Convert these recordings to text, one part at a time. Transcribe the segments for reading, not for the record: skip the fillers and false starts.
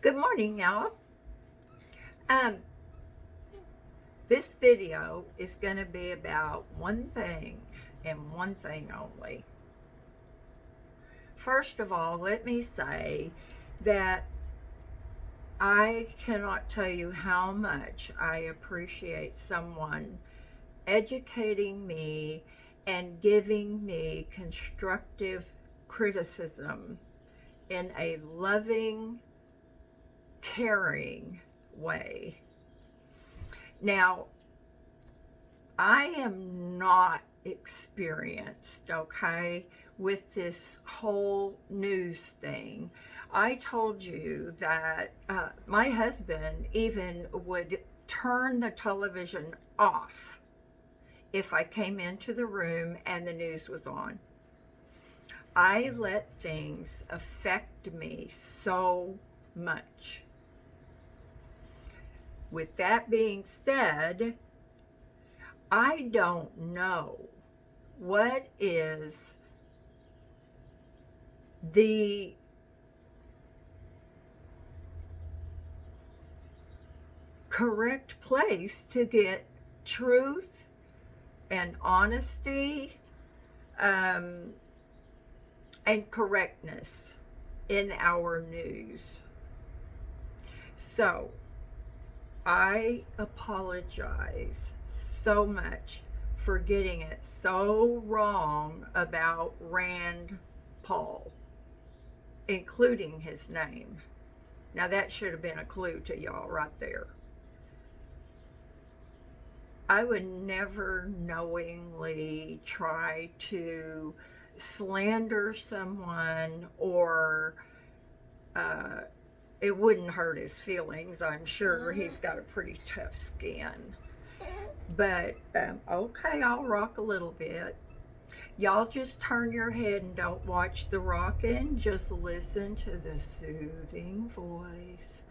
Good morning, y'all. Um, this video is going to be about one thing and one thing only. First of all, let me say that I cannot tell you how much I appreciate someone educating me and giving me constructive criticism in a loving, caring way. Now, I am not experienced, okay, with this whole news thing. I told you that my husband even would turn the television off if I came into the room and the news was on. I let things affect me so much. With that being said, I don't know what is the correct place to get truth and honesty and correctness in our news. So I apologize so much for getting it so wrong about Rand Paul, including his name. Now that should have been a clue to y'all right there. I would never knowingly try to slander someone or it wouldn't hurt his feelings. I'm sure he's got a pretty tough skin. But okay, I'll rock a little bit. Y'all just turn your head and don't watch the rocking. Just listen to the soothing voice,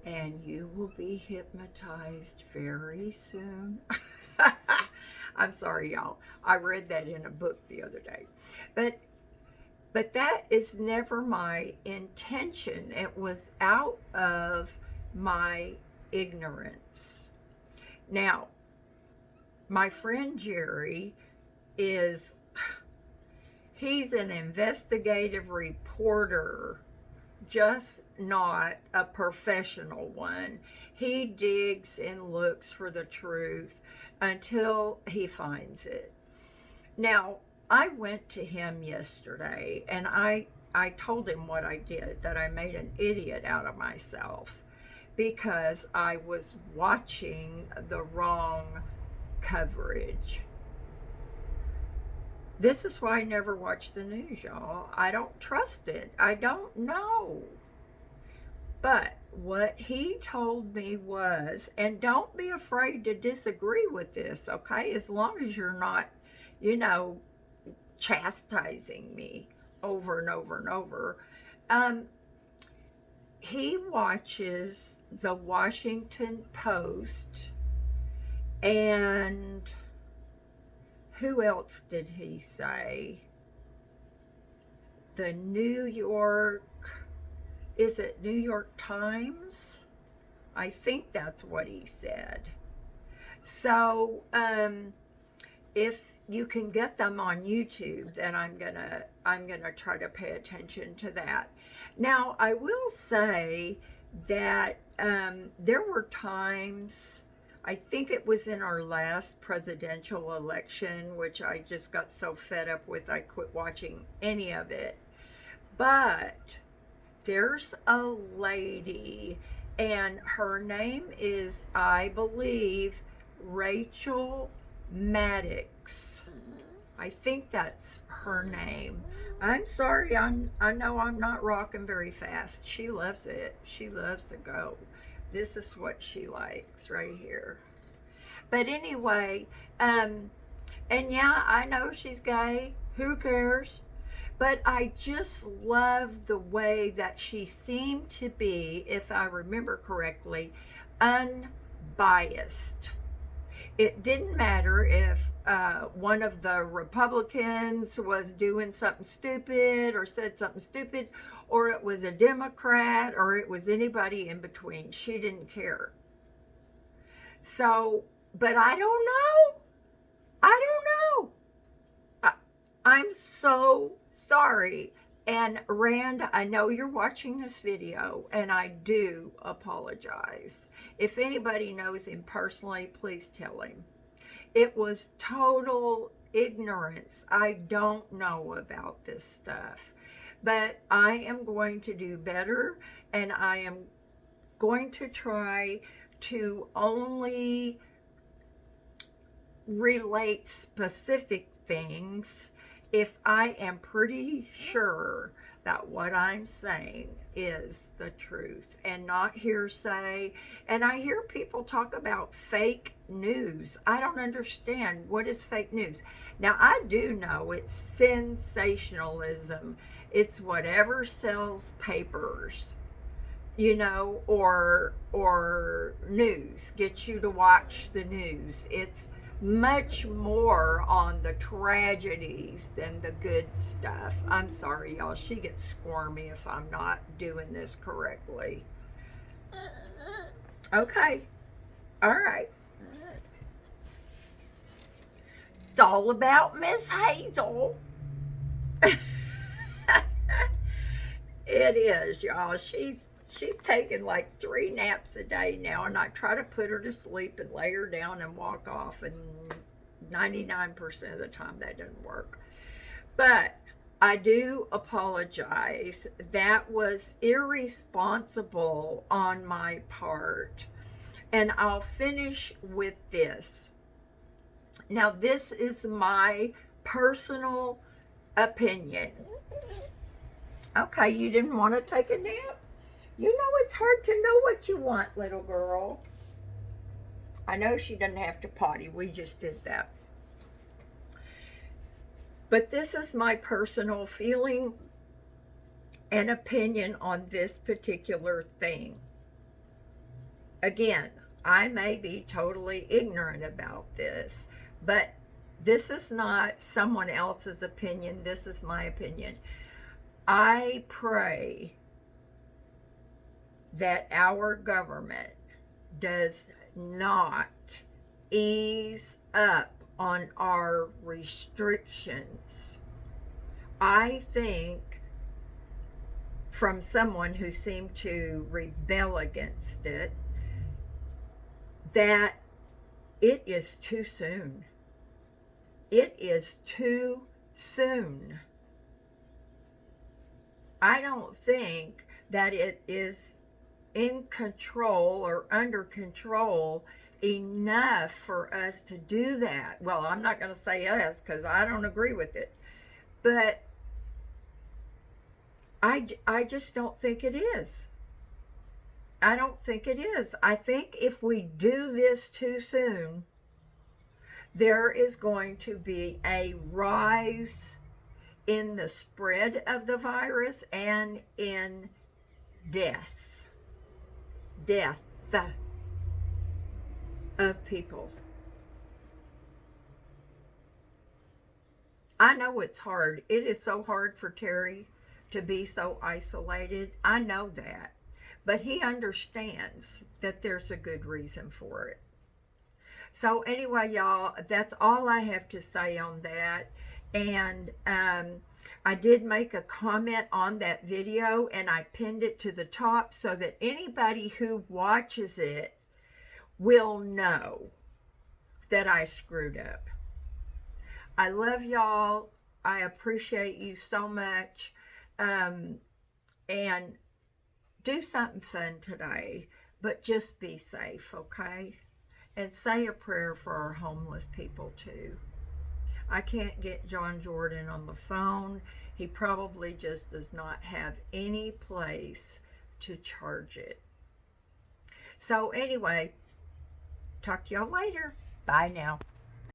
and you will be hypnotized very soon. I'm sorry, y'all. I read that in a book the other day. But that is never my intention. It was out of my ignorance. Now, my friend Jerry he's an investigative reporter, just not a professional one. He digs and looks for the truth until he finds it. Now, I went to him yesterday and I told him what I did, that I made an idiot out of myself because I was watching the wrong coverage. This is why I never watch the news, y'all. I don't trust it. I don't know. But what he told me was, and don't be afraid to disagree with this, okay? As long as you're not, chastising me over and over and over. He watches the Washington Post, and who else did he say? The is it New York Times? I think that's what he said. So, if you can get them on YouTube, then I'm gonna try to pay attention to that. Now, I will say that there were times, I think it was in our last presidential election, which I just got so fed up with, I quit watching any of it. But there's a lady, and her name is, I believe, Rachel Maddox. I think that's her name. I'm sorry, I know I'm not rocking very fast. She loves it. She loves to go. This is what she likes right here. But anyway, and yeah, I know she's gay. Who cares? But I just love the way that she seemed to be, if I remember correctly, unbiased. It didn't matter if one of the Republicans was doing something stupid or said something stupid, or it was a Democrat, or it was anybody in between. She didn't care. So, but I don't know. I don't know. I'm so sorry. And Rand, I know you're watching this video, and I do apologize. If anybody knows him personally, please tell him. It was total ignorance. I don't know about this stuff. But I am going to do better, and I am going to try to only relate specific things if I am pretty sure that what I'm saying is the truth and not hearsay. And I hear people talk about fake news. I don't understand. What is fake news? Now, I do know it's sensationalism. It's whatever sells papers, you know, or news, gets you to watch the news. It's much more on the tragedies than the good stuff. I'm sorry, y'all. She gets squirmy if I'm not doing this correctly. Okay. All right. It's all about Miss Hazel. It is, y'all. She's taking like 3 naps a day now, and I try to put her to sleep and lay her down and walk off, and 99% of the time that doesn't work. But I do apologize. That was irresponsible on my part. And I'll finish with this. Now, this is my personal opinion. Okay, you didn't want to take a nap? You know it's hard to know what you want, little girl. I know she doesn't have to potty. We just did that. But this is my personal feeling and opinion on this particular thing. Again, I may be totally ignorant about this, but this is not someone else's opinion. This is my opinion. I pray that our government does not ease up on our restrictions. I think, from someone who seemed to rebel against it, that it is too soon. It is too soon. I don't think that it is in control or under control enough for us to do that. Well, I'm not going to say us because I don't agree with it. But I just don't think it is. I don't think it is. I think if we do this too soon, there is going to be a rise in the spread of the virus and in death of people. I know it's hard. It is so hard for Terry to be so isolated. I know that. But he understands that there's a good reason for it. So anyway, y'all, that's all I have to say on that. And I did make a comment on that video, and I pinned it to the top so that anybody who watches it will know that I screwed up. I love y'all. I appreciate you so much. And do something fun today, but just be safe, okay? And say a prayer for our homeless people too. I can't get John Jordan on the phone. He probably just does not have any place to charge it. So anyway, talk to y'all later. Bye now.